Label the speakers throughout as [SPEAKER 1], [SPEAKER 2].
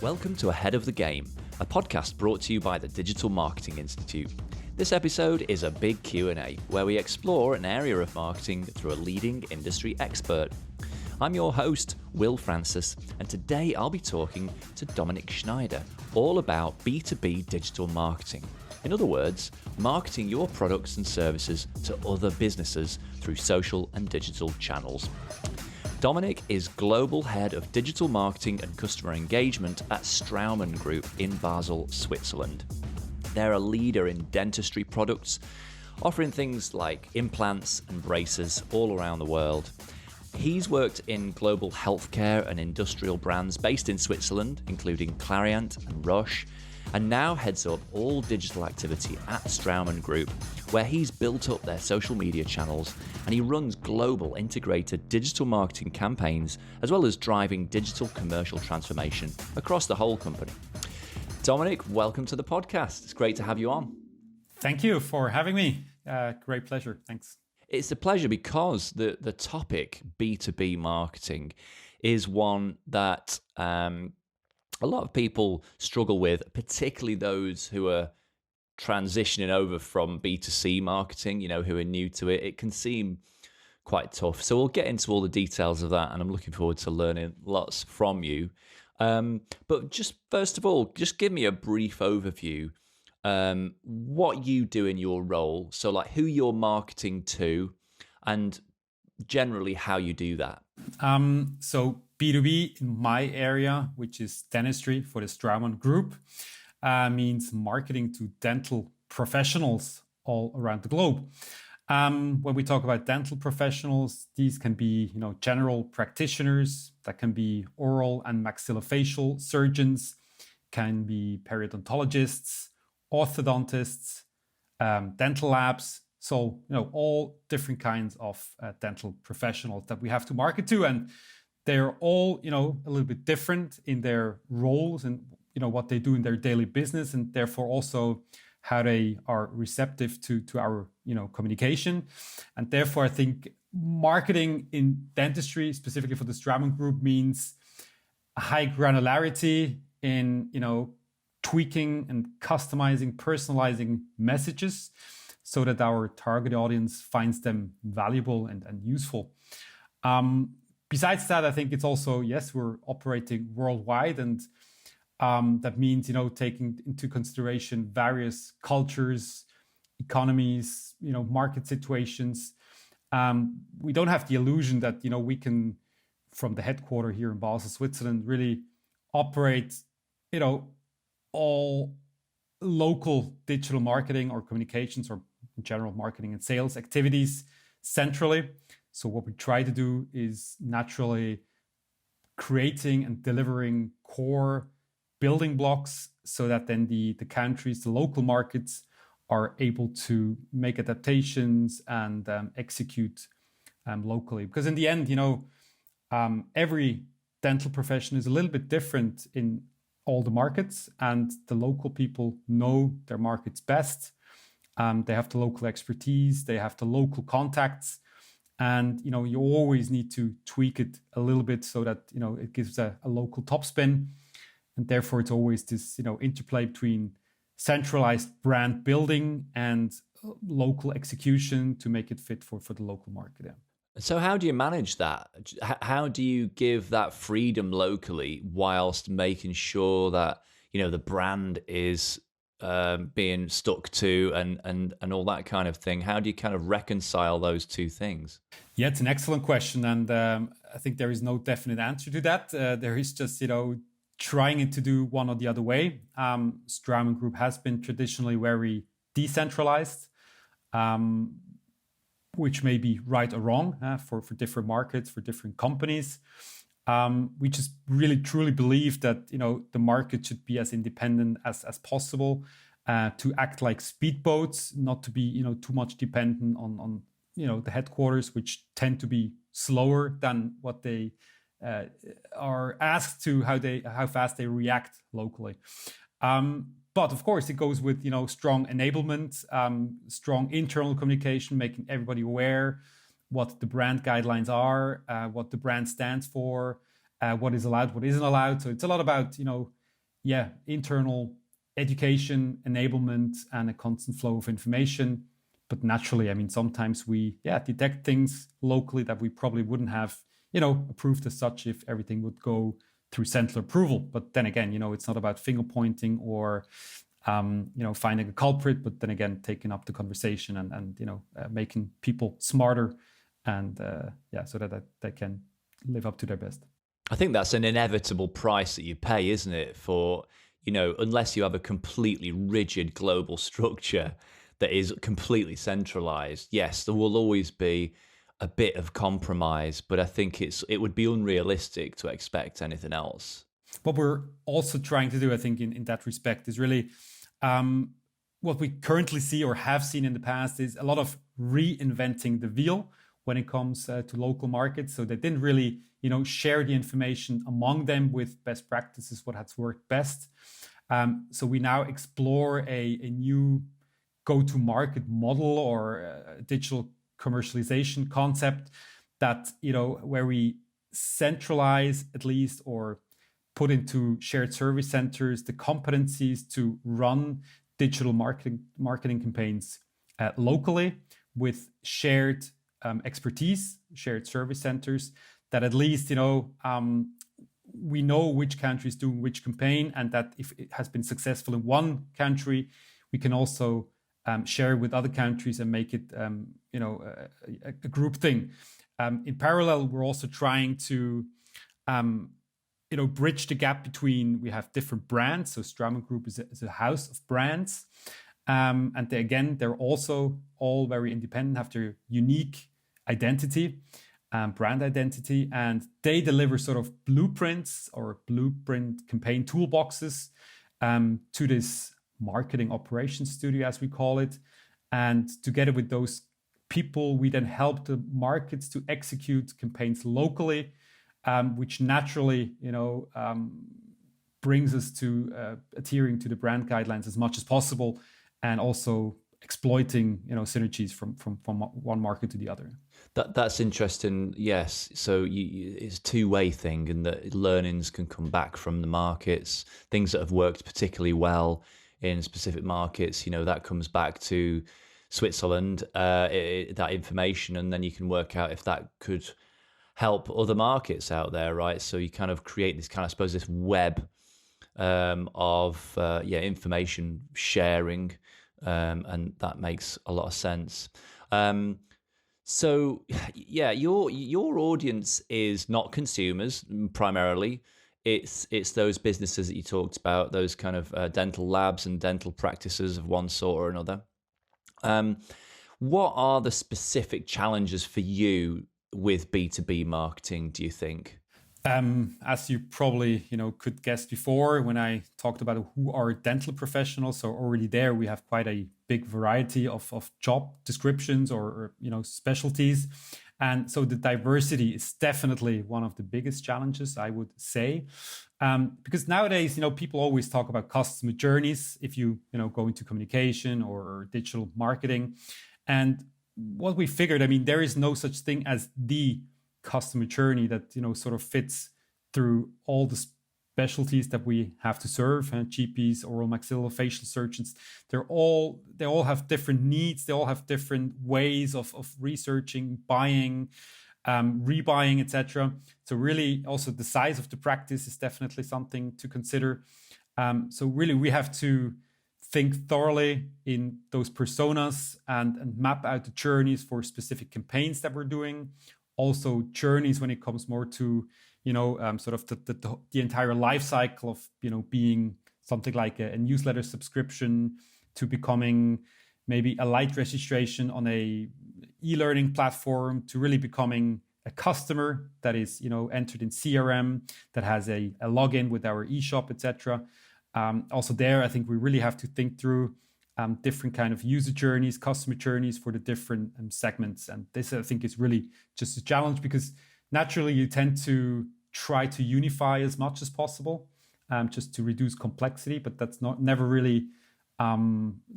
[SPEAKER 1] Welcome to Ahead of the Game, a podcast brought to you by the Digital Marketing Institute. This episode is a big Q&A where we explore an area of marketing through a leading industry expert. I'm your host, Will Francis, and today I'll be talking to Dominik Schneider all about B2B digital marketing. In other words, marketing your products and services to other businesses through social and digital channels. Dominik is Global Head of Digital Marketing and Customer Engagement at Straumann Group in Basel, Switzerland. They're a leader in dentistry products, offering things like implants and braces all around the world. He's worked in global healthcare and industrial brands based in Switzerland, including Clariant and Roche, and now heads up all digital activity at Straumann Group, where he's built up their social media channels and he runs global integrated digital marketing campaigns, as well as driving digital commercial transformation across the whole company. Dominik, welcome to the podcast. It's great to have you on.
[SPEAKER 2] Thank you for having me. Great pleasure. Thanks.
[SPEAKER 1] It's a pleasure because the topic B2B marketing is one that a lot of people struggle with, particularly those who are transitioning over from B2C marketing, who are new to it. It can seem quite tough. So we'll get into all the details of that, and I'm looking forward to learning lots from you. But just first of all, just give me a brief overview, what you do in your role. So like who you're marketing to and generally how you do that.
[SPEAKER 2] So B2B in my area, which is dentistry for the Straumann Group, means marketing to dental professionals all around the globe. When we talk about dental professionals, these can be, general practitioners, that can be oral and maxillofacial surgeons, can be periodontologists, orthodontists, dental labs. So, all different kinds of dental professionals that we have to market to. And they're all, a little bit different in their roles and, what they do in their daily business, and therefore also how they are receptive to our, communication. And therefore, I think marketing in dentistry, specifically for the Straumann Group, means a high granularity in, tweaking and customizing, personalizing messages so that our target audience finds them valuable and useful. Besides that, I think it's also, yes, we're operating worldwide, and that means, taking into consideration various cultures, economies, market situations. We don't have the illusion that, we can, from the headquarters here in Basel, Switzerland, really operate, all local digital marketing or communications or in general marketing and sales activities centrally. So what we try to do is naturally creating and delivering core building blocks so that then the countries, the local markets are able to make adaptations and execute locally. Because in the end, every dental profession is a little bit different in all the markets, and the local people know their markets best. They have the local expertise, they have the local contacts, and you always need to tweak it a little bit so that it gives a local topspin, and therefore it's always this interplay between centralized brand building and local execution to make it fit for the local market. Yeah.
[SPEAKER 1] So how do you manage that? How do you give that freedom locally whilst making sure that the brand is being stuck to and all that kind of thing? How do you kind of reconcile those two things?
[SPEAKER 2] Yeah, it's an excellent question, and I think there is no definite answer to that. There is just trying to do one or the other way. Straumann Group has been traditionally very decentralized, which may be right or wrong for different markets, for different companies. We just really truly believe that the market should be as independent as possible, to act like speedboats, not to be too much dependent on the headquarters, which tend to be slower than what they are asked to, how fast they react locally. But of course, it goes with strong enablement, strong internal communication, making everybody aware what the brand guidelines are, what the brand stands for, what is allowed, what isn't allowed. So it's a lot about internal education, enablement, and a constant flow of information. But naturally, I mean, sometimes we detect things locally that we probably wouldn't have, approved as such if everything would go through central approval. But then again, it's not about finger pointing or finding a culprit, but then again, taking up the conversation and making people smarter and so that they can live up to their best.
[SPEAKER 1] I think that's an inevitable price that you pay, isn't it? For, unless you have a completely rigid global structure that is completely centralized, yes, there will always be a bit of compromise, but I think it would be unrealistic to expect anything else.
[SPEAKER 2] What we're also trying to do, I think, in that respect is really what we currently see or have seen in the past is a lot of reinventing the wheel when it comes to local markets. So they didn't really, share the information among them with best practices, what has worked best. So we now explore a new go-to-market model or a digital commercialization concept that, where we centralize at least or put into shared service centers the competencies to run digital marketing campaigns locally with shared expertise, shared service centers that at least, we know which country is doing which campaign, and that if it has been successful in one country, we can also share with other countries and make it, a group thing. In parallel, we're also trying to, bridge the gap between, we have different brands. So Straumann Group is a house of brands. And they're also all very independent, have their unique identity, brand identity, and they deliver sort of blueprints or blueprint campaign toolboxes to this marketing operations studio, as we call it. And together with those people, we then help the markets to execute campaigns locally, which naturally, brings us to adhering to the brand guidelines as much as possible, and also exploiting, synergies from one market to the other.
[SPEAKER 1] That's interesting. Yes, so it's a two-way thing, and that learnings can come back from the markets, things that have worked particularly well in specific markets. That comes back to Switzerland, that information, and then you can work out if that could help other markets out there, right? So you kind of create this kind of, I suppose, this web of information sharing, and that makes a lot of sense. So your audience is not consumers primarily. It's those businesses that you talked about, those kind of dental labs and dental practices of one sort or another. What are the specific challenges for you with B2B marketing, do you think?
[SPEAKER 2] As you probably could guess before, when I talked about who are dental professionals, so already there we have quite a big variety of job descriptions or specialties, and so the diversity is definitely one of the biggest challenges, I would say, because nowadays people always talk about customer journeys if you go into communication or digital marketing, and what we figured, there is no such thing as the customer journey that sort of fits through all the specialties that we have to serve, GPs, oral maxillofacial surgeons. They all have different needs. They all have different ways of researching, buying, rebuying, etc. So really, also the size of the practice is definitely something to consider. So really, we have to think thoroughly in those personas and map out the journeys for specific campaigns that we're doing. Also journeys when it comes more to, sort of the entire life cycle of, being something like a newsletter subscription to becoming maybe a light registration on a e-learning platform to really becoming a customer that is, entered in CRM, that has a login with our eShop, etc. Also there, I think we really have to think through different kind of user journeys, customer journeys for the different segments. And this, I think, is really just a challenge because naturally you tend to try to unify as much as possible, just to reduce complexity, but that's never really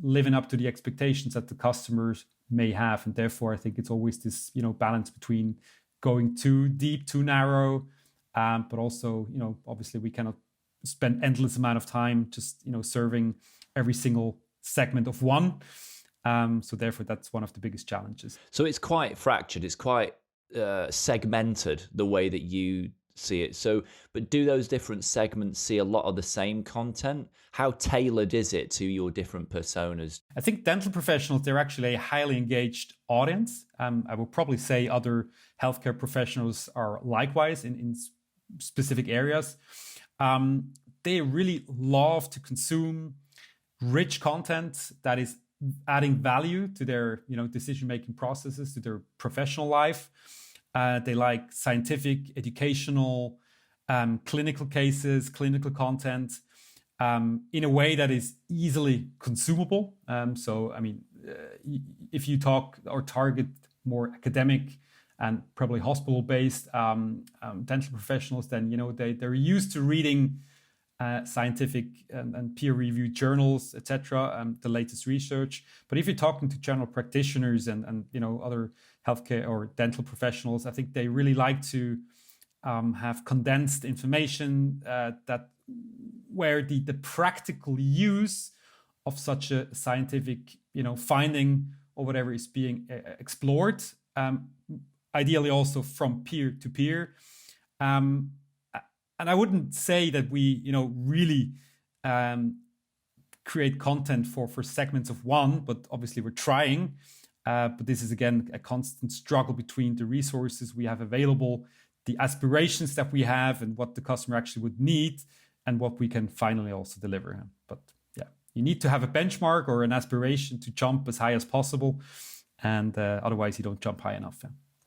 [SPEAKER 2] living up to the expectations that the customers may have. And therefore, I think it's always this, balance between going too deep, too narrow, but also, obviously we cannot spend endless amount of time just serving every single segment of one. So therefore, that's one of the biggest challenges.
[SPEAKER 1] So it's quite fractured. It's quite segmented the way that you see it. So, but do those different segments see a lot of the same content? How tailored is it to your different personas?
[SPEAKER 2] I think dental professionals, they're actually a highly engaged audience. I will probably say other healthcare professionals are likewise in specific areas. They really love to consume rich content that is adding value to their decision-making processes, to their professional life. They like scientific, educational, clinical cases, clinical content in a way that is easily consumable. If you talk or target more academic and probably hospital-based dental professionals, then they're used to reading scientific and peer-reviewed journals, etc., the latest research. But if you're talking to general practitioners and other healthcare or dental professionals, I think they really like to have condensed information that where the practical use of such a scientific finding or whatever is being explored, ideally also from peer to peer. And I wouldn't say that we, really create content for segments of one, but obviously we're trying. But this is, again, a constant struggle between the resources we have available, the aspirations that we have, and what the customer actually would need, and what we can finally also deliver. But yeah, you need to have a benchmark or an aspiration to jump as high as possible. And otherwise, you don't jump high enough.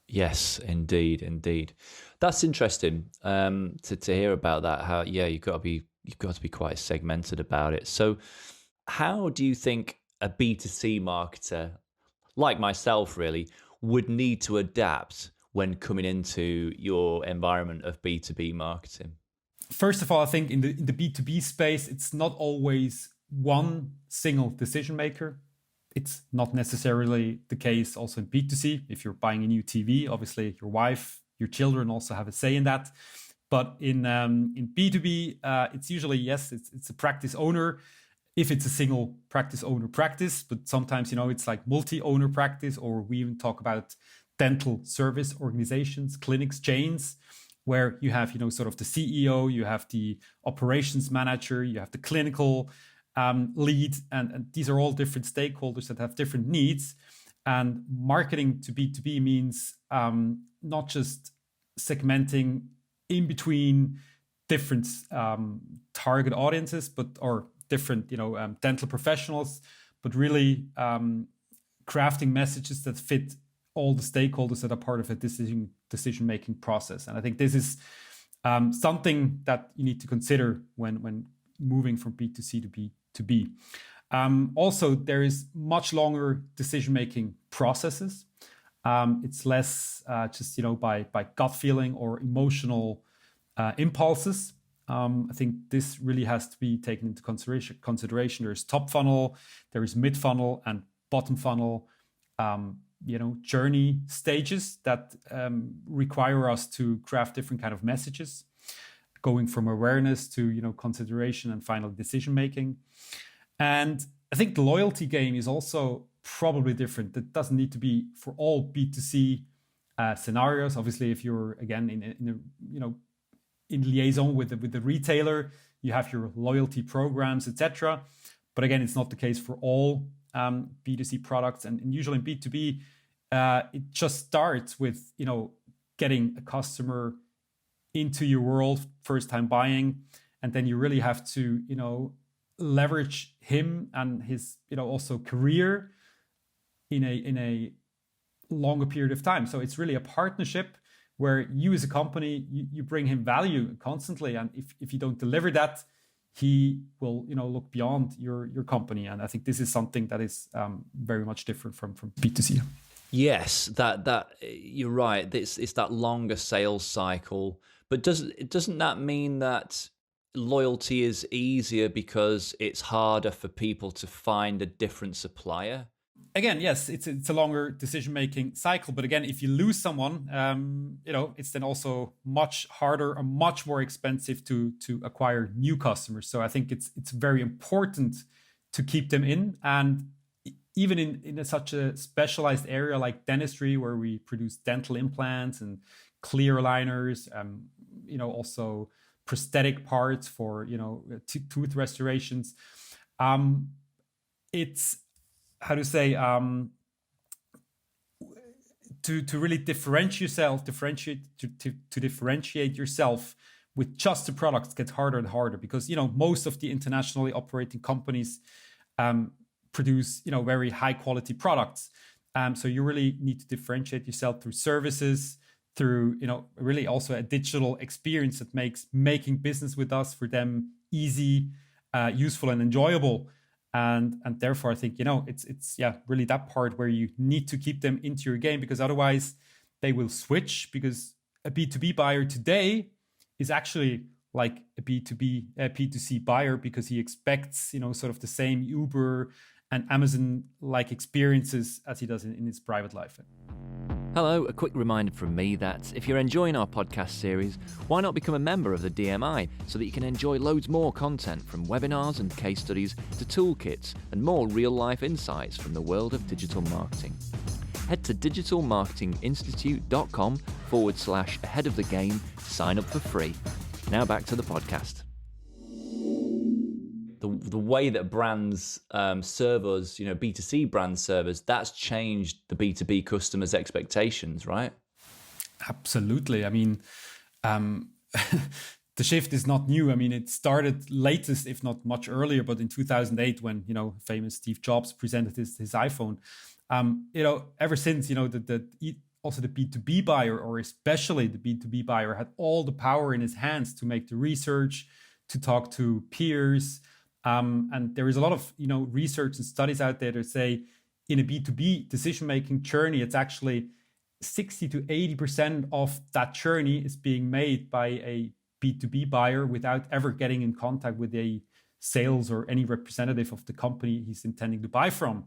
[SPEAKER 1] Yes, indeed. That's interesting to hear about that. How you've got to be quite segmented about it. So, how do you think a B2C marketer like myself really would need to adapt when coming into your environment of B2B marketing?
[SPEAKER 2] First of all, I think in the B2B space, it's not always one single decision maker. It's not necessarily the case also in B2C. If you're buying a new TV, obviously your wife, your children also have a say in that. But in B2B, it's usually, yes, it's a practice owner, if it's a single practice owner practice. But sometimes, it's like multi-owner practice, or we even talk about dental service organizations, clinics, chains, where you have, sort of the CEO, you have the operations manager, you have the clinical lead, and these are all different stakeholders that have different needs. And marketing to B2B means not just segmenting in between different target audiences, or different dental professionals, but really crafting messages that fit all the stakeholders that are part of a decision-making process. And I think this is something that you need to consider when moving from B2C to B2B. Also, there is much longer decision-making processes. It's less just by gut feeling or emotional impulses. I think this really has to be taken into consideration. There's top funnel, there is mid funnel, and bottom funnel. Journey stages that require us to craft different kind of messages, going from awareness to consideration and final decision making. And I think the loyalty game is also probably different. That doesn't need to be for all B2C scenarios. Obviously, if you're again in liaison with the retailer, you have your loyalty programs, etc. But again, it's not the case for all B2C products. And usually in B2B, it just starts with getting a customer into your world, first time buying, and then you really have to leverage him and his also career in a longer period of time. So it's really a partnership where you as a company, you bring him value constantly, and if you don't deliver that, he will look beyond your company. And I think this is something that is very much different from B2C.
[SPEAKER 1] Yes, that you're right. It's that longer sales cycle. But doesn't that mean that loyalty is easier because it's harder for people to find a different supplier?
[SPEAKER 2] again, yes, it's a longer decision-making cycle. But again, if you lose someone, it's then also much harder and much more expensive to acquire new customers. So I think it's very important to keep them in. And even in such a specialized area like dentistry, where we produce dental implants and clear aligners, also prosthetic parts for, tooth restorations. It's, how to say, to really differentiate yourself with just the products gets harder and harder, because most of the internationally operating companies produce very high quality products. So you really need to differentiate yourself through services, through really also a digital experience that makes making business with us for them easy, useful, and enjoyable. And therefore, I think it's really that part where you need to keep them into your game, because otherwise they will switch. Because a B2B buyer today is actually like a B2C buyer, because he expects sort of the same Uber and Amazon like experiences as he does in his private life.
[SPEAKER 1] Hello, a quick reminder from me that if you're enjoying our podcast series, why not become a member of the DMI so that you can enjoy loads more content, from webinars and case studies to toolkits and more real-life insights from the world of digital marketing. Head to digitalmarketinginstitute.com/ahead of the game to sign up for free. Now back to the podcast. The way that brands serve us, B2C brands serve us, that's changed the B2B customers' expectations, right?
[SPEAKER 2] Absolutely. I mean, the shift is not new. I mean, it started latest, if not much earlier, but in 2008 when, famous Steve Jobs presented his iPhone. Ever since, also the B2B buyer, or especially the B2B buyer, had all the power in his hands to make the research, to talk to peers. And there is a lot of, research and studies out there that say in a B2B decision-making journey, it's actually 60 to 80% of that journey is being made by a B2B buyer without ever getting in contact with a sales or any representative of the company he's intending to buy from.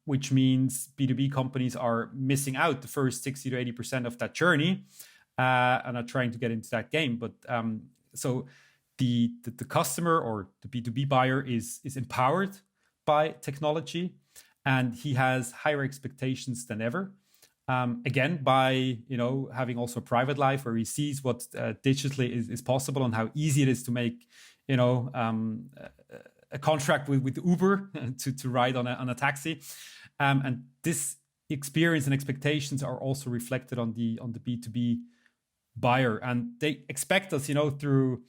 [SPEAKER 2] Which means B2B companies are missing out the first 60 to 80% of that journey and are trying to get into that game. But so the customer or the B2B buyer is empowered by technology, and he has higher expectations than ever. Again, by having also a private life where he sees what digitally is possible and how easy it is to make a contract with Uber to ride on a taxi, and this experience and expectations are also reflected on the B2B buyer, and they expect us through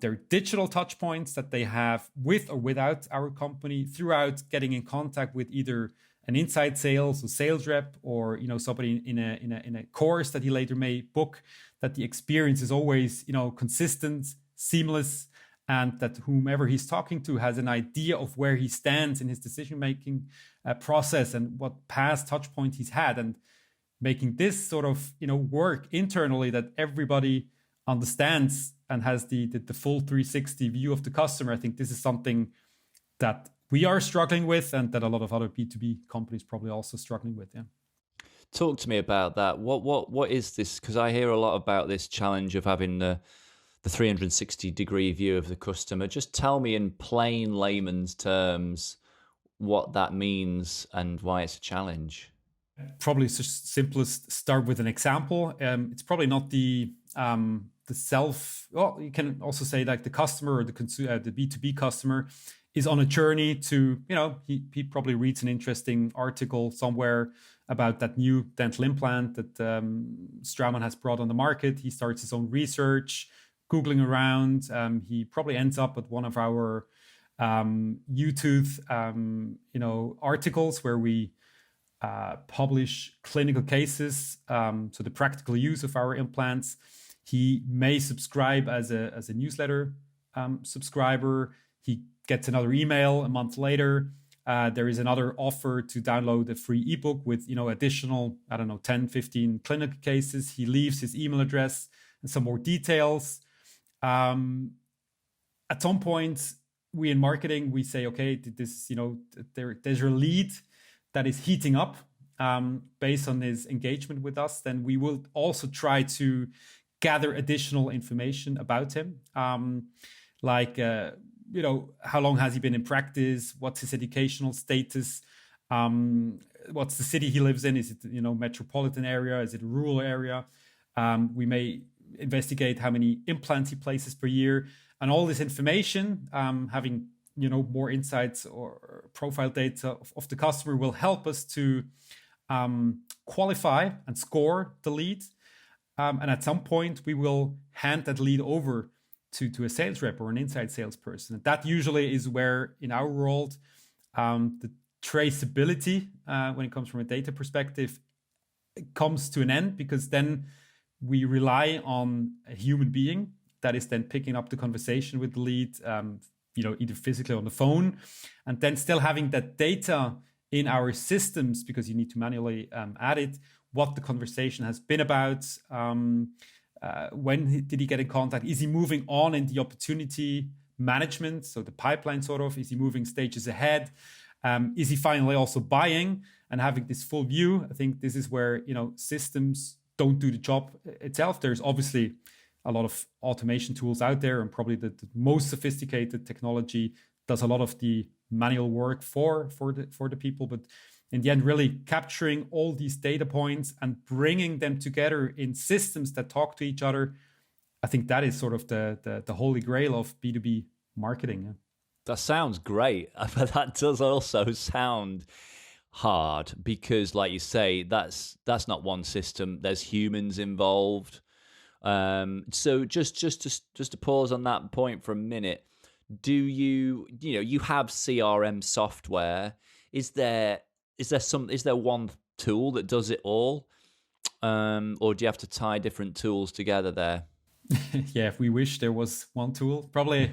[SPEAKER 2] their digital touch points that they have with or without our company, throughout getting in contact with either an inside sales or sales rep, or somebody in a course that he later may book, that the experience is always consistent, seamless, and that whomever he's talking to has an idea of where he stands in his decision-making process and what past touch point he's had, and making this sort of work internally, that everybody understands and has the full 360 view of the customer. I think this is something that we are struggling with, and that a lot of other B2B companies probably also struggling with. Yeah.
[SPEAKER 1] Talk to me about that. What is this? Because I hear a lot about this challenge of having the 360-degree view of the customer. Just tell me in plain layman's terms what that means and why it's a challenge.
[SPEAKER 2] Probably it's just simplest start with an example. It's probably not the self. Well, you can also say like the customer or the B2B customer is on a journey to, he probably reads an interesting article somewhere about that new dental implant that Straumann has brought on the market. He starts his own research, Googling around. He probably ends up at one of our YouTube, articles where we publish clinical cases, so the practical use of our implants. He may subscribe as a newsletter subscriber. He gets another email a month later. There is another offer to download a free ebook with additional 10-15 clinical cases. He leaves his email address and some more details. At some point, we in marketing, we say, okay, this, there's a lead that is heating up based on his engagement with us. Then we will also try to gather additional information about him, like how long has he been in practice? What's his educational status? What's the city he lives in? Is it metropolitan area? Is it a rural area? We may investigate how many implants he places per year, and all this information, having more insights or profile data of the customer will help us to qualify and score the lead. And at some point, we will hand that lead over to a sales rep or an inside salesperson. And that usually is where, in our world, the traceability, when it comes from a data perspective, comes to an end, because then we rely on a human being that is then picking up the conversation with the lead, either physically on the phone, and then still having that data in our systems, because you need to manually add it, what the conversation has been about, when did he get in contact, is he moving on in the opportunity management, so the pipeline sort of, is he moving stages ahead, is he finally also buying, and having this full view. I think this is where systems don't do the job itself. There's obviously a lot of automation tools out there, and probably the most sophisticated technology does a lot of the manual work for the people. But in the end, really capturing all these data points and bringing them together in systems that talk to each other, I think that is sort of the holy grail of B2B marketing. Yeah.
[SPEAKER 1] That sounds great, but that does also sound hard, because like you say, that's not one system. There's humans involved. So just to pause on that point for a minute, do you have CRM software? Is there one tool that does it all, or do you have to tie different tools together there?
[SPEAKER 2] Yeah, if we wish there was one tool, probably.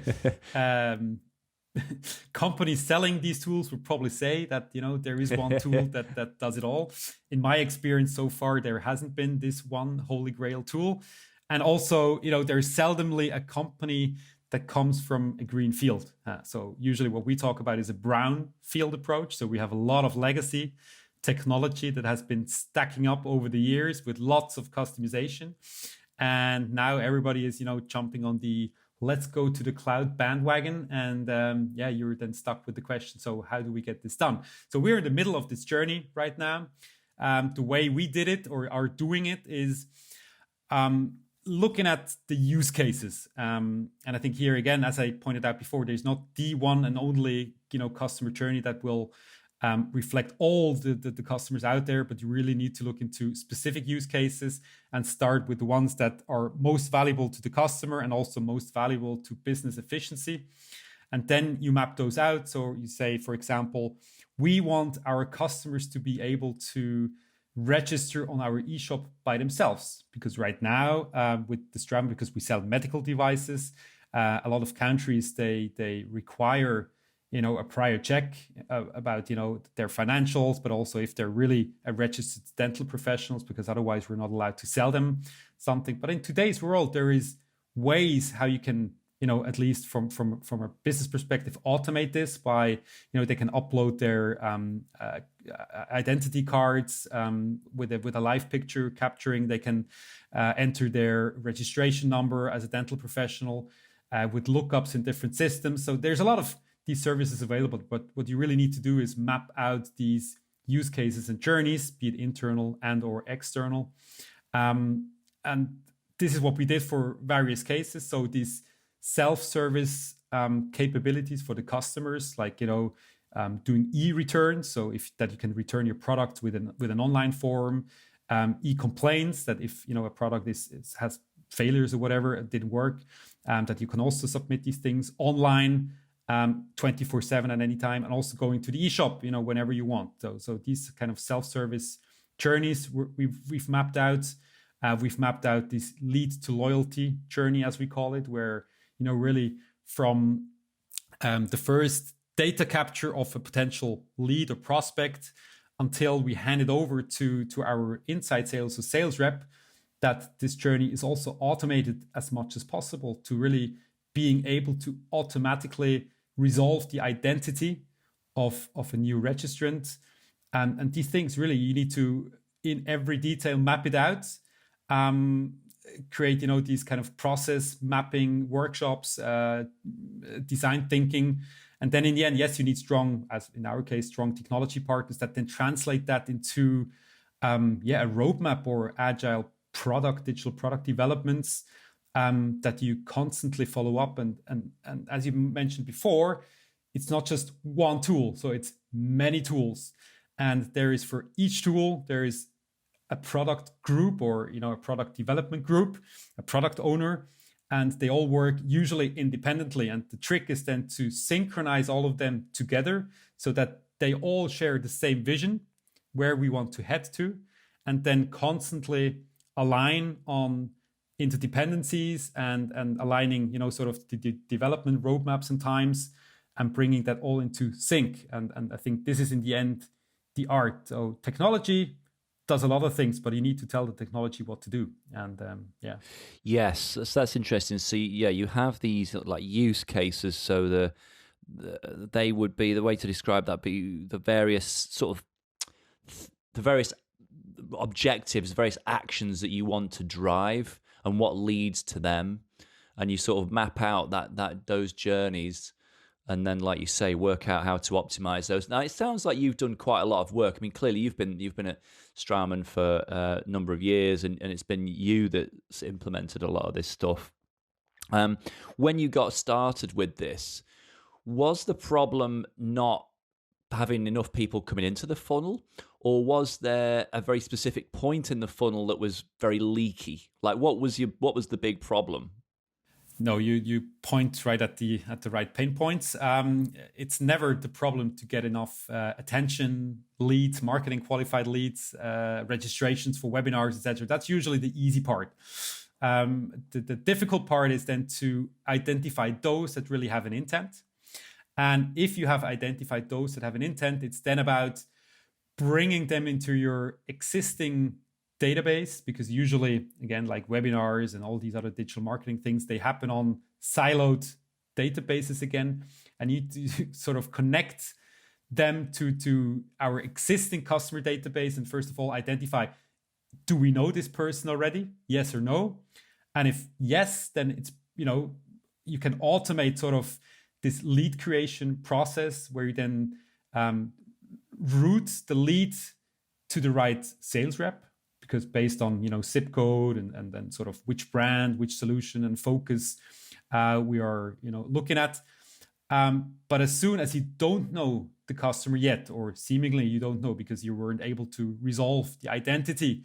[SPEAKER 2] Companies selling these tools would probably say that there is one tool that does it all. In my experience so far, there hasn't been this one holy grail tool. And also, there's seldomly a company that comes from a green field. So usually what we talk about is a brown field approach. So we have a lot of legacy technology that has been stacking up over the years with lots of customization. And now everybody is, jumping on the let's go to the cloud bandwagon. And you're then stuck with the question, so how do we get this done? So we're in the middle of this journey right now. The way we did it or are doing it is looking at the use cases. And I think here again, as I pointed out before, there's not the one and only customer journey that will reflect all the customers out there, but you really need to look into specific use cases and start with the ones that are most valuable to the customer and also most valuable to business efficiency. And then you map those out. So you say, for example, we want our customers to be able to register on our eShop by themselves, because right now with the Straumann, because we sell medical devices, a lot of countries, they require a prior check about their financials, but also if they're really a registered dental professionals, because otherwise we're not allowed to sell them something. But in today's world, there is ways how you can at least from a business perspective, automate this by they can upload their identity cards with a live picture capturing. They can enter their registration number as a dental professional with lookups in different systems. So there's a lot of these services available, but what you really need to do is map out these use cases and journeys, be it internal and or external. And this is what we did for various cases. So these self-service capabilities for the customers, like doing e-returns, so if that you can return your product with an online form, e-complaints, that if a product has failures or whatever, it didn't work, that you can also submit these things online 24/7 at any time, and also going to the eShop whenever you want. So these kind of self-service journeys we've mapped out. We've mapped out this lead to loyalty journey, as we call it, where really from the first data capture of a potential lead or prospect until we hand it over to our inside sales or sales rep, that this journey is also automated as much as possible to really being able to automatically resolve the identity of a new registrant. And these things really, you need to, in every detail, map it out, create, these kind of process mapping workshops, design thinking. And then in the end, yes, you need strong, as in our case, strong technology partners that then translate that into a roadmap or agile digital product developments that you constantly follow up. And as you mentioned before, it's not just one tool, so it's many tools. And there is, for each tool, there is a product group or a product development group, a product owner, and they all work usually independently. And the trick is then to synchronize all of them together so that they all share the same vision, where we want to head to, and then constantly align on interdependencies and aligning, sort of the development roadmaps and times, and bringing that all into sync. And I think this is in the end the art. So technology does a lot of things, but you need to tell the technology what to do. And
[SPEAKER 1] yes, that's interesting. So you have these like use cases. So they would be, the way to describe that be the various sort of the various objectives, various actions that you want to drive and what leads to them, and you sort of map out that those journeys. And then, like you say, work out how to optimize those. Now, it sounds like you've done quite a lot of work. I mean, clearly you've been at Straumann for a number of years, and it's been you that's implemented a lot of this stuff. When you got started with this, was the problem not having enough people coming into the funnel, or was there a very specific point in the funnel that was very leaky? Like, what was the big problem?
[SPEAKER 2] No, you point right at the right pain points. It's never the problem to get enough attention, leads, marketing qualified leads, registrations for webinars, etc. That's usually the easy part. The difficult part is then to identify those that really have an intent. And if you have identified those that have an intent, it's then about bringing them into your existing database, because usually, again, like webinars and all these other digital marketing things, they happen on siloed databases again, and you need to sort of connect them to our existing customer database. And first of all, identify, do we know this person already? Yes or no? And if yes, then it's, you can automate sort of this lead creation process where you then route the lead to the right sales rep, because based on zip code and then sort of which brand, which solution and focus we are looking at. But as soon as you don't know the customer yet, or seemingly you don't know because you weren't able to resolve the identity,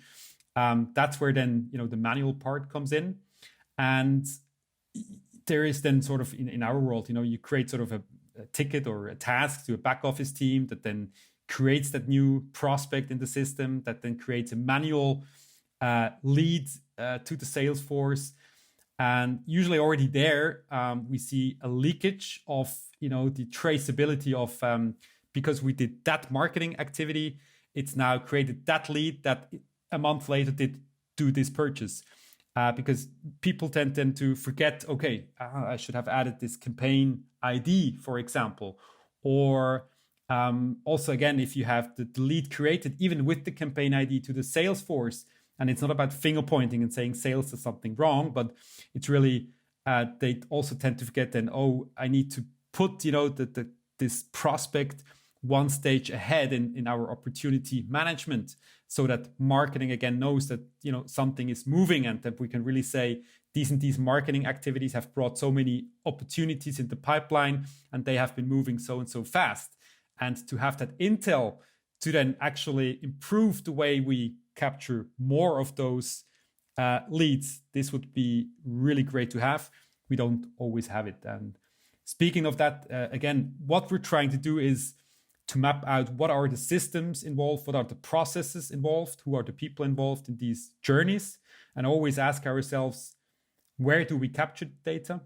[SPEAKER 2] that's where then the manual part comes in. And there is then sort of in our world, you create sort of a ticket or a task to a back office team that then creates that new prospect in the system, that then creates a manual lead to the sales force. And usually already there, we see a leakage of, the traceability of, because we did that marketing activity, it's now created that lead that a month later did do this purchase. Because people tend then to forget, okay, I should have added this campaign ID, for example. Or also, again, if you have the lead created, even with the campaign ID to the sales force, and it's not about finger pointing and saying sales does something wrong, but it's really, they also tend to forget then, I need to put, this prospect one stage ahead in our opportunity management, so that marketing again knows that something is moving, and that we can really say these and these marketing activities have brought so many opportunities in the pipeline, and they have been moving so and so fast. And to have that intel to then actually improve the way we capture more of those leads, this would be really great to have. We don't always have it. And speaking of that, again, what we're trying to do is to map out what are the systems involved, what are the processes involved, who are the people involved in these journeys, and always ask ourselves, where do we capture the data?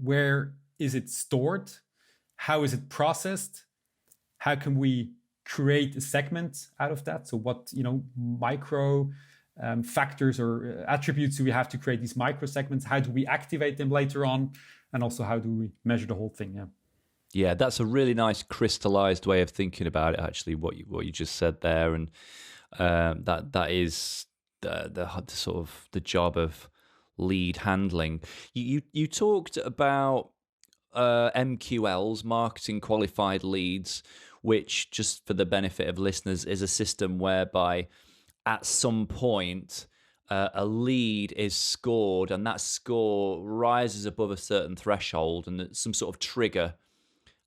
[SPEAKER 2] Where is it stored? How is it processed? How can we create a segment out of that? So what, micro factors or attributes do we have to create these micro segments? How do we activate them later on? And also, how do we measure the whole thing? Yeah.
[SPEAKER 1] Yeah, that's a really nice crystallized way of thinking about it. Actually, what you just said there, and that is the sort of the job of lead handling. You talked about MQLs, marketing qualified leads, which, just for the benefit of listeners, is a system whereby at some point a lead is scored, and that score rises above a certain threshold, and some sort of trigger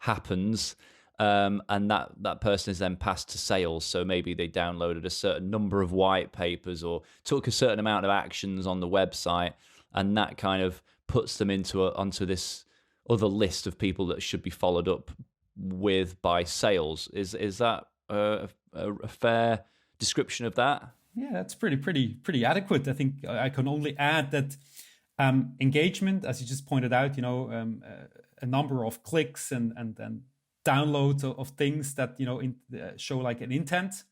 [SPEAKER 1] happens, and that person is then passed to sales. So maybe they downloaded a certain number of white papers or took a certain amount of actions on the website, and that kind of puts them onto this other list of people that should be followed up with by sales. Is that a fair description of that?
[SPEAKER 2] Yeah, that's pretty adequate. I think I can only add that engagement, as you just pointed out, a number of clicks and downloads of things that show like an intent.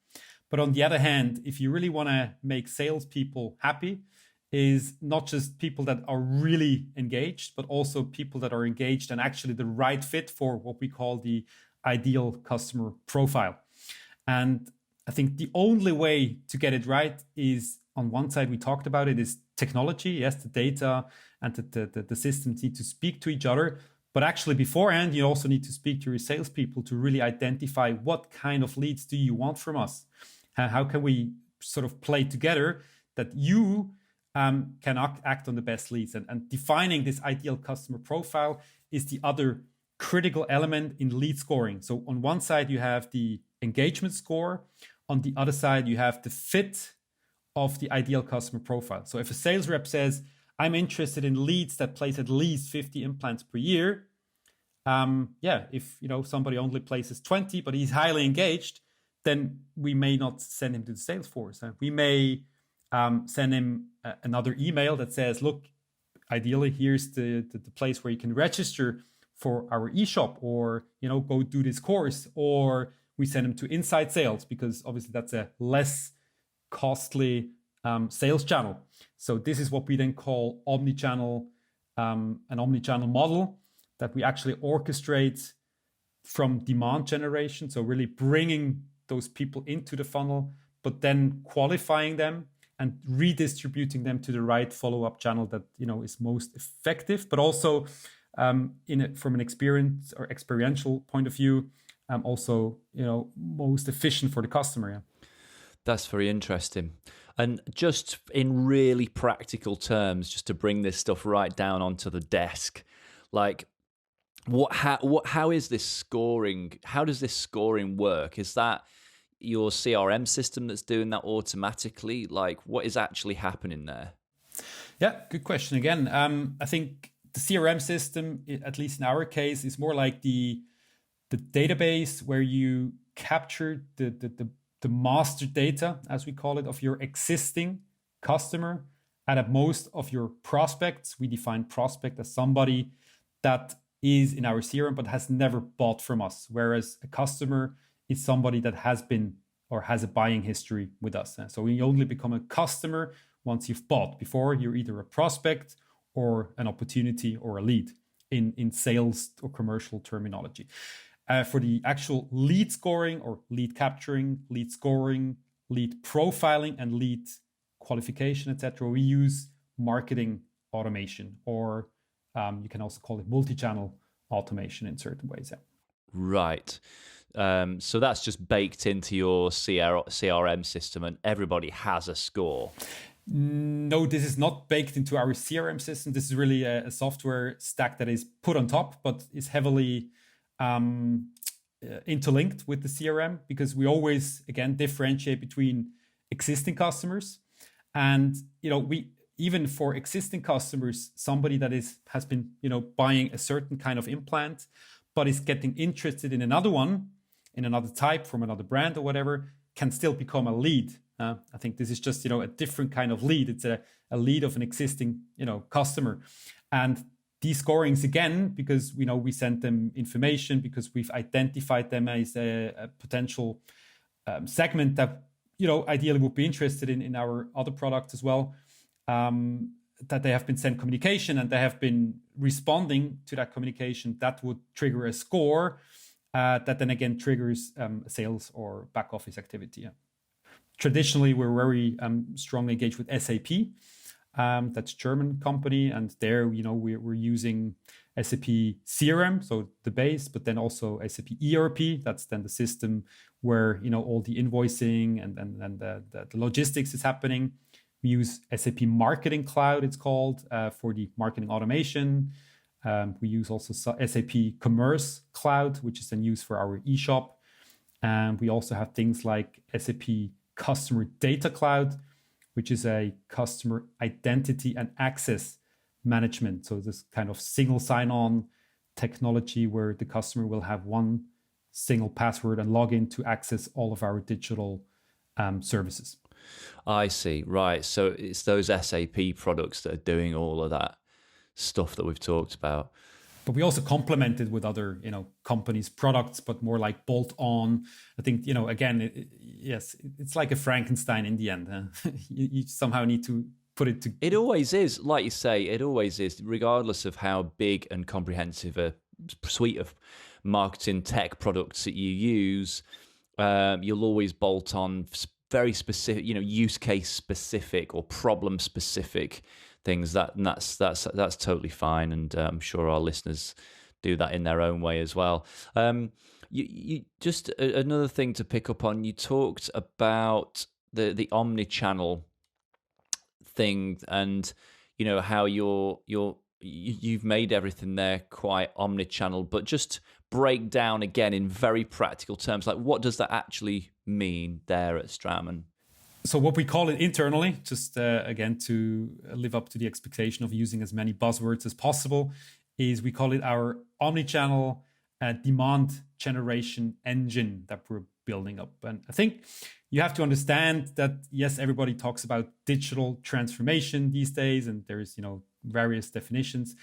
[SPEAKER 2] But on the other hand, if you really want to make salespeople happy, is not just people that are really engaged, but also people that are engaged and actually the right fit for what we call the ideal customer profile. And I think the only way to get it right is, on one side, we talked about it, is technology. Yes, the data and the systems need to speak to each other. But actually, beforehand, you also need to speak to your salespeople to really identify what kind of leads do you want from us? How can we sort of play together that you can act on the best leads? And defining this ideal customer profile is the other critical element in lead scoring. So on one side, you have the engagement score. On the other side, you have the fit of the ideal customer profile. So if a sales rep says, I'm interested in leads that place at least 50 implants per year, if somebody only places 20, but he's highly engaged, then we may not send him to the sales force. We may send him another email that says, look, ideally, here's the place where you can register for our eShop, or go do this course, or we send them to inside sales, because obviously that's a less costly sales channel. So this is what we then call omni-channel, an omni-channel model that we actually orchestrate from demand generation. So really bringing those people into the funnel, but then qualifying them and redistributing them to the right follow-up channel that is most effective, but also from an experience or experiential point of view, also most efficient for the customer. Yeah.
[SPEAKER 1] That's very interesting. And just in really practical terms, just to bring this stuff right down onto the desk, like how is this scoring? How does this scoring work? Is that your CRM system that's doing that automatically? Like, what is actually happening there?
[SPEAKER 2] Yeah, good question again. I think the CRM system, at least in our case, is more like the database where you capture the master data, as we call it, of your existing customer, and at most of your prospects. We define prospect as somebody that is in our CRM but has never bought from us, whereas a customer is somebody that has been or has a buying history with us. So we only become a customer once you've bought. Before, you're either a prospect or an opportunity or a lead in sales or commercial terminology. For the actual lead scoring or lead capturing, lead scoring, lead profiling, and lead qualification, etc., we use marketing automation, or you can also call it multi-channel automation in certain ways. Yeah.
[SPEAKER 1] Right. So that's just baked into your CRM system, and everybody has a score.
[SPEAKER 2] No, this is not baked into our CRM system. This is really a software stack that is put on top, but is heavily interlinked with the CRM, because we always, again, differentiate between existing customers and, we even for existing customers, somebody that has been, buying a certain kind of implant, but is getting interested in another one, in another type from another brand or whatever, can still become a lead. I think this is just, a different kind of lead. It's a lead of an existing, customer. And these scorings, again, because we sent them information, because we've identified them as a potential segment that ideally would be interested in our other products as well, that they have been sent communication and they have been responding to that communication, that would trigger a score that then again triggers sales or back office activity. Yeah. Traditionally, we're very strongly engaged with SAP. That's a German company, and there, we're using SAP CRM, so the base, but then also SAP ERP. That's then the system where all the invoicing and the logistics is happening. We use SAP Marketing Cloud, it's called, for the marketing automation. We use also SAP Commerce Cloud, which is then used for our eShop. And we also have things like SAP Customer Data Cloud, which is a customer identity and access management. So this kind of single sign-on technology where the customer will have one single password and login to access all of our digital services.
[SPEAKER 1] I see. Right. So it's those SAP products that are doing all of that stuff that we've talked about.
[SPEAKER 2] But we also complement it with other, companies' products, but more like bolt-on. I think, again, yes, it's like a Frankenstein in the end. You somehow need to put it together.
[SPEAKER 1] It always is, like you say, it always is, regardless of how big and comprehensive a suite of marketing tech products that you use, you'll always bolt on very specific, use case specific or problem specific things. That's totally fine, and I'm sure our listeners do that in their own way as well. You just another thing to pick up on. You talked about the omni-channel thing, and how you've made everything there quite omni-channel, but just break down again in very practical terms, like what does that actually mean there at Straumann?
[SPEAKER 2] So what we call it internally, just again to live up to the expectation of using as many buzzwords as possible, is we call it our omnichannel demand generation engine that we're building up. And I think you have to understand that, yes, everybody talks about digital transformation these days, and there's various definitions.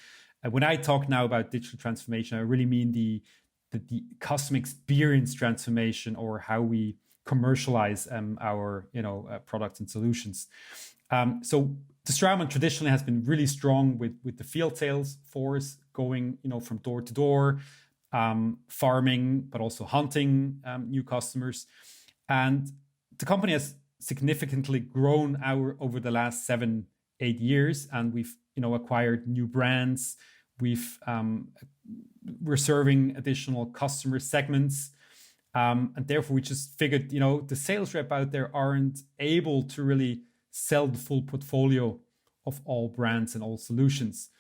[SPEAKER 2] When I talk now about digital transformation, I really mean the customer experience transformation, or how we commercialize our products and solutions. So the Straumann traditionally has been really strong with the field sales force going from door to door, farming, but also hunting new customers. And the company has significantly grown over the last 7-8 years, and we've acquired new brands. We're serving additional customer segments. And therefore, we just figured, the sales rep out there aren't able to really sell the full portfolio of all brands and all solutions.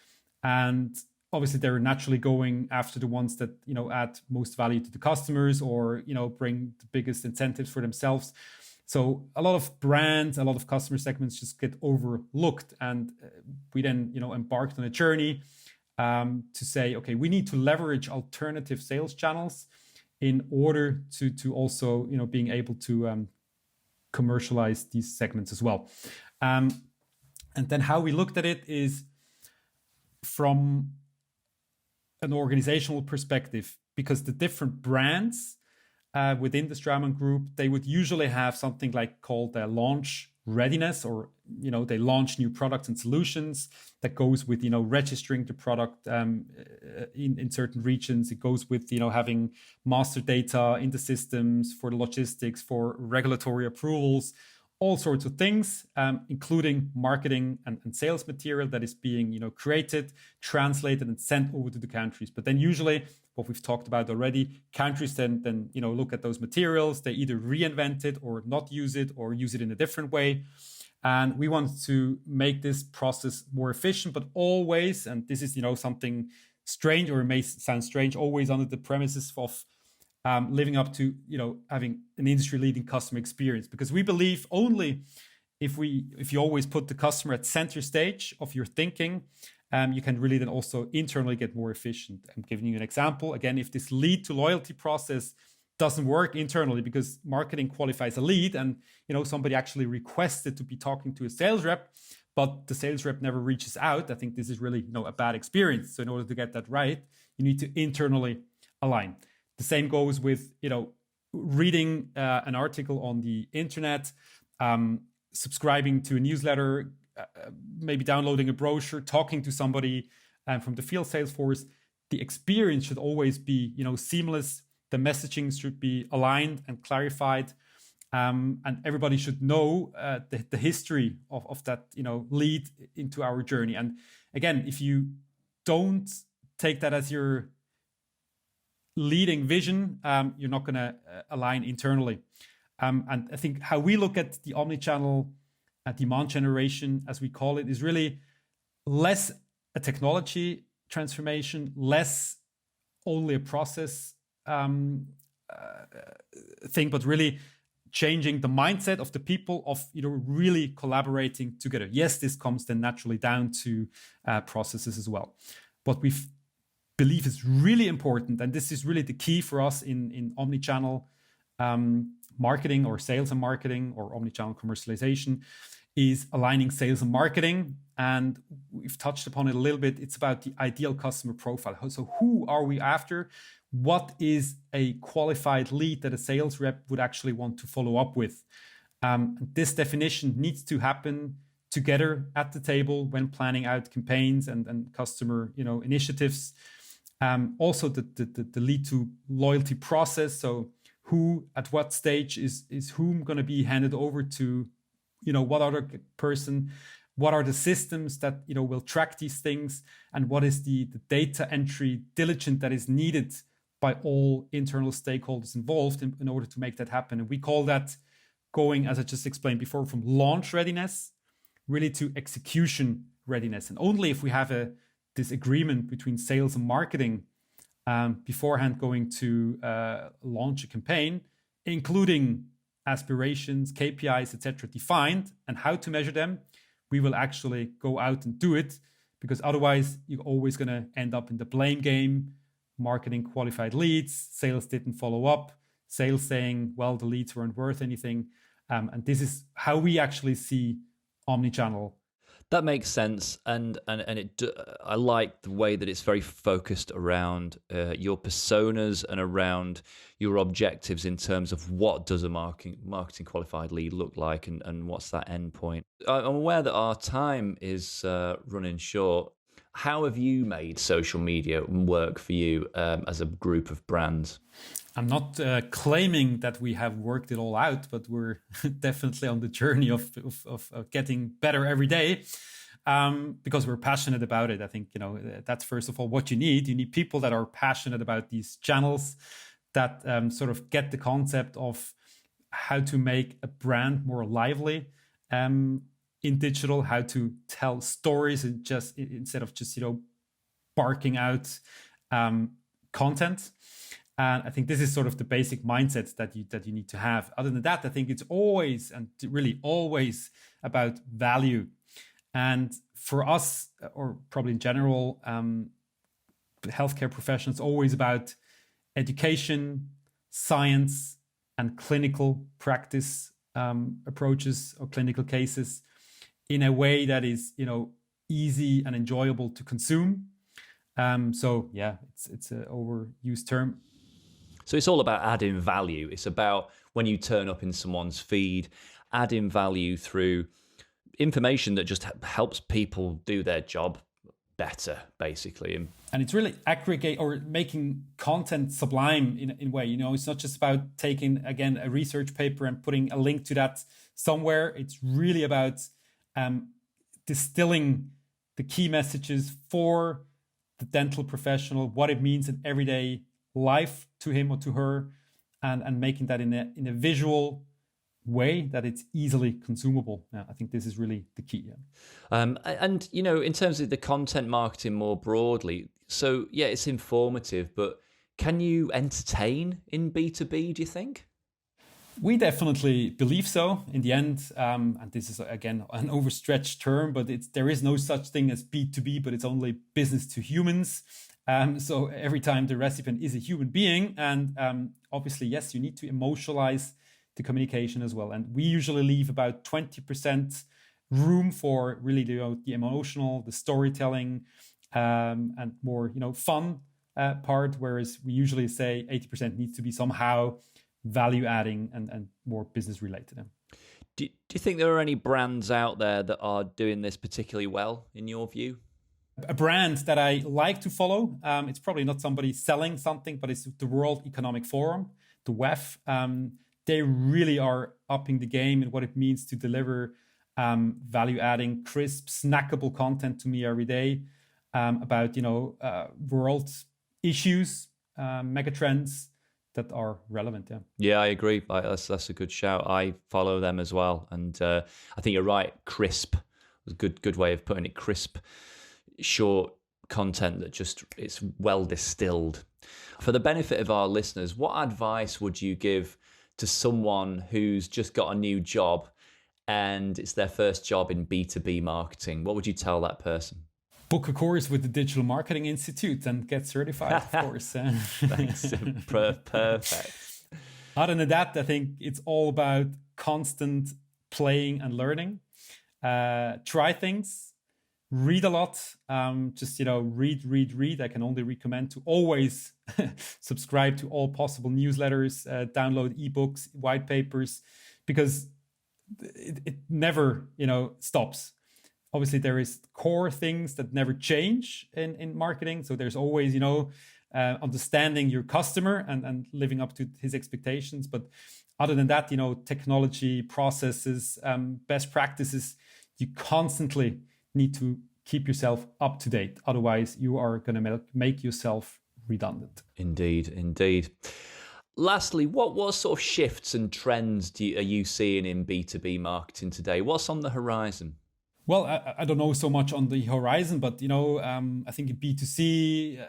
[SPEAKER 2] And obviously, they're naturally going after the ones that, add most value to the customers, or, bring the biggest incentives for themselves. So a lot of brands, a lot of customer segments just get overlooked. And we then, embarked on a journey to say, okay, we need to leverage alternative sales channels in order to also, being able to commercialize these segments as well. And then how we looked at it is from an organizational perspective, because the different brands within the Straumann Group, they would usually have something called a launch readiness, or they launch new products and solutions that goes with registering the product in certain regions. It goes with having master data in the systems for the logistics, for regulatory approvals, all sorts of things, including marketing and sales material that is being created, translated, and sent over to the countries. But then usually, what we've talked about already, countries then look at those materials. They either reinvent it or not use it, or use it in a different way. And we want to make this process more efficient, but always, and this is something strange, or it may sound strange, always under the premises of living up to having an industry-leading customer experience. Because we believe only if you always put the customer at center stage of your thinking, you can really then also internally get more efficient. I'm giving you an example. Again, if this lead to loyalty process doesn't work internally because marketing qualifies a lead, and somebody actually requested to be talking to a sales rep, but the sales rep never reaches out, I think this is really a bad experience. So in order to get that right, you need to internally align. The same goes with reading an article on the internet, subscribing to a newsletter, maybe downloading a brochure, talking to somebody from the field sales force, the experience should always be, seamless. The messaging should be aligned and clarified. And everybody should know the history of that, lead into our journey. And again, if you don't take that as your leading vision, you're not going to align internally. And I think how we look at the omnichannel demand generation, as we call it, is really less a technology transformation, less only a process thing, but really changing the mindset of the people of really collaborating together. Yes, this comes then naturally down to processes as well. What we believe is really important, and this is really the key for us in omnichannel marketing or sales and marketing or omnichannel commercialization, is aligning sales and marketing. And we've touched upon it a little bit. It's about the ideal customer profile. So who are we after? What is a qualified lead that a sales rep would actually want to follow up with? This definition needs to happen together at the table when planning out campaigns and customer initiatives. Also the lead to loyalty process. So who at what stage is whom going to be handed over to what other person, what are the systems that will track these things, and what is the data entry diligence that is needed by all internal stakeholders involved in order to make that happen. And we call that going, as I just explained before, from launch readiness really to execution readiness. And only if we have this agreement between sales and marketing beforehand going to launch a campaign, including aspirations, KPIs, etc., defined, and how to measure them, we will actually go out and do it, because otherwise you're always going to end up in the blame game. Marketing qualified leads, sales didn't follow up, sales saying, well, the leads weren't worth anything. And this is how we actually see omnichannel.
[SPEAKER 1] That makes sense, and I like the way that it's very focused around your personas and around your objectives in terms of what does a marketing qualified lead look like, and what's that end point. I'm aware that our time is running short. How have you made social media work for you as a group of brands?
[SPEAKER 2] I'm not claiming that we have worked it all out, but we're definitely on the journey of getting better every day, because we're passionate about it. I think, that's first of all what you need. You need people that are passionate about these channels, that sort of get the concept of how to make a brand more lively in digital, how to tell stories and instead of just, barking out content. And I think this is sort of the basic mindset that you need to have. Other than that, I think it's always and really always about value. And for us, or probably in general, healthcare professionals, always about education, science, and clinical practice approaches or clinical cases in a way that is, easy and enjoyable to consume. So yeah, it's an overused term.
[SPEAKER 1] So it's all about adding value. It's about when you turn up in someone's feed, adding value through information that just helps people do their job better, basically.
[SPEAKER 2] And it's really aggregate or making content sublime in a way. It's not just about taking, again, a research paper and putting a link to that somewhere. It's really about distilling the key messages for the dental professional, what it means in everyday life to him or to her, and making that in a visual way that it's easily consumable. I think this is really the key.
[SPEAKER 1] And in terms of the content marketing more broadly, so yeah, it's informative, but can you entertain in B2B, do you think?
[SPEAKER 2] We definitely believe so in the end. And this is, again, an overstretched term, but there is no such thing as B2B, but it's only business to humans. So every time the recipient is a human being. And obviously, yes, you need to emotionalize the communication as well. And we usually leave about 20% room for really the emotional, the storytelling, and more, fun part. Whereas we usually say 80% needs to be somehow value adding and more business related.
[SPEAKER 1] Do you think there are any brands out there that are doing this particularly well, in your view?
[SPEAKER 2] A brand that I like to follow, it's probably not somebody selling something, but it's the World Economic Forum, the WEF. They really are upping the game in what it means to deliver value-adding, crisp, snackable content to me every day about world issues, megatrends that are relevant.
[SPEAKER 1] Yeah, I agree. That's a good shout. I follow them as well, and I think you're right. Crisp was a good way of putting it. Crisp, short content that just it's well distilled. For the benefit of our listeners, what advice would you give to someone who's just got a new job and it's their first job in B2B marketing? What would you tell that person?
[SPEAKER 2] Book a course with the Digital Marketing Institute and get certified, of course.
[SPEAKER 1] Thanks. Perfect.
[SPEAKER 2] Other than that, I think it's all about constant playing and learning. Try things, read a lot. Read. I can only recommend to always subscribe to all possible newsletters, download ebooks, white papers, because it never, stops. Obviously, there is core things that never change in marketing. So there's always, understanding your customer and living up to his expectations. But other than that, technology, processes, best practices, you constantly need to keep yourself up to date. Otherwise, you are going to make yourself redundant.
[SPEAKER 1] Indeed. Lastly, what sort of shifts and trends are you seeing in B2B marketing today? What's on the horizon?
[SPEAKER 2] Well, I don't know so much on the horizon, but, I think in B2C,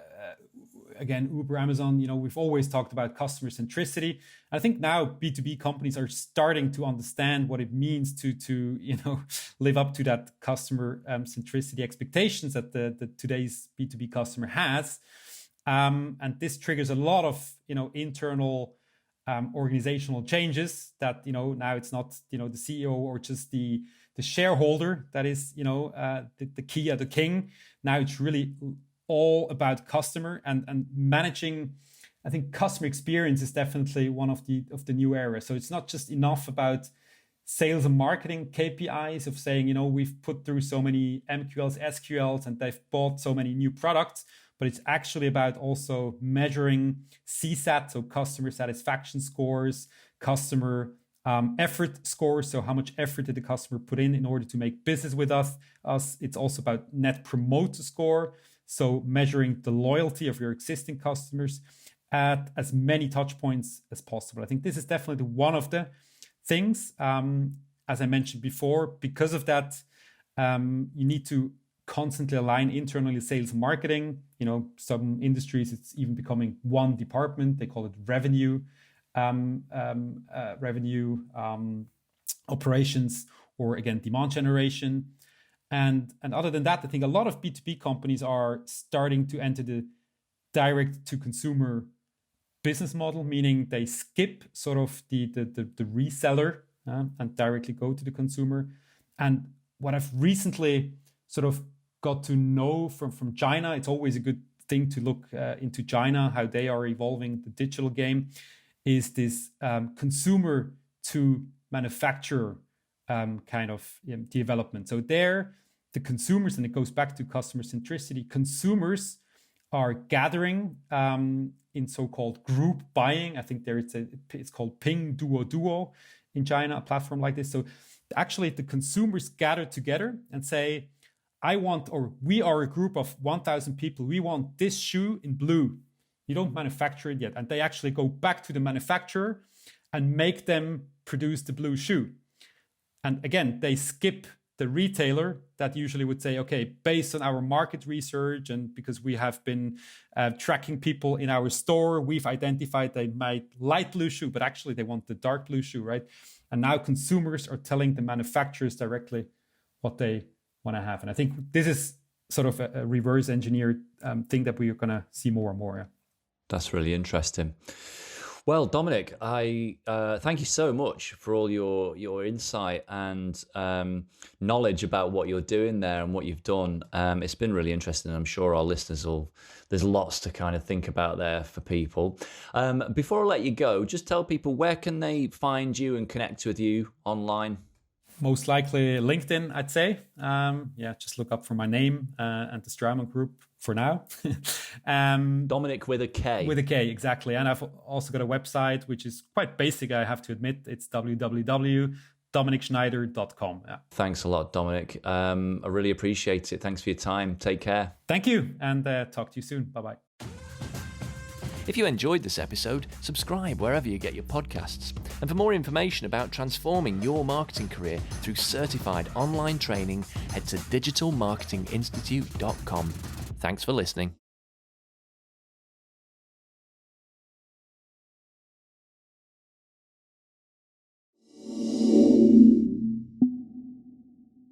[SPEAKER 2] again, Uber, Amazon, we've always talked about customer centricity. I think now B2B companies are starting to understand what it means to live up to that customer centricity expectations that the today's B2B customer has. And this triggers a lot of, internal organizational changes that, now it's not, the CEO or just the shareholder that is, the key or the king. Now it's really all about customer and managing. I think customer experience is definitely one of the new areas. So it's not just enough about sales and marketing KPIs of saying, we've put through so many MQLs, SQLs, and they've bought so many new products, but it's actually about also measuring CSAT, so customer satisfaction scores, customer effort scores, so how much effort did the customer put in order to make business with us. It's also about net promoter score, so measuring the loyalty of your existing customers at as many touch points as possible. I think this is definitely one of the things, as I mentioned before. Because of that, you need to constantly align internally sales and marketing. Some industries, it's even becoming one department. They call it revenue operations, or again, demand generation. And other than that, I think a lot of B2B companies are starting to enter the direct to consumer business model, meaning they skip sort of the reseller and directly go to the consumer. And what I've recently sort of got to know from China, it's always a good thing to look into China, how they are evolving the digital game, is this consumer to manufacturer kind of development. So there, the consumers, and it goes back to customer centricity, consumers are gathering in so-called group buying. I think it's called Ping Duo in China, a platform like this. So actually the consumers gather together and say, we are a group of 1,000 people. We want this shoe in blue. You don't manufacture it yet. And they actually go back to the manufacturer and make them produce the blue shoe. And again, they skip the retailer that usually would say, okay, based on our market research and because we have been tracking people in our store, we've identified they might light blue shoe, but actually they want the dark blue shoe, right? And now consumers are telling the manufacturers directly what they want to have. And I think this is sort of a reverse engineered thing that we are going to see more and more. Yeah.
[SPEAKER 1] That's really interesting. Well, Dominik, I thank you so much for all your insight and knowledge about what you're doing there and what you've done. It's been really interesting. I'm sure our listeners there's lots to kind of think about there for people. Before I let you go, just tell people, where can they find you and connect with you online?
[SPEAKER 2] Most likely LinkedIn, I'd say. Just look up for my name and the Straumann Group for now.
[SPEAKER 1] Dominik with a K.
[SPEAKER 2] With a K, exactly. And I've also got a website, which is quite basic, I have to admit. It's www.dominikschneider.com. Yeah.
[SPEAKER 1] Thanks a lot, Dominik. I really appreciate it. Thanks for your time. Take care.
[SPEAKER 2] Thank you, and talk to you soon. Bye-bye.
[SPEAKER 1] If you enjoyed this episode, subscribe wherever you get your podcasts. And for more information about transforming your marketing career through certified online training, head to digitalmarketinginstitute.com. Thanks for listening.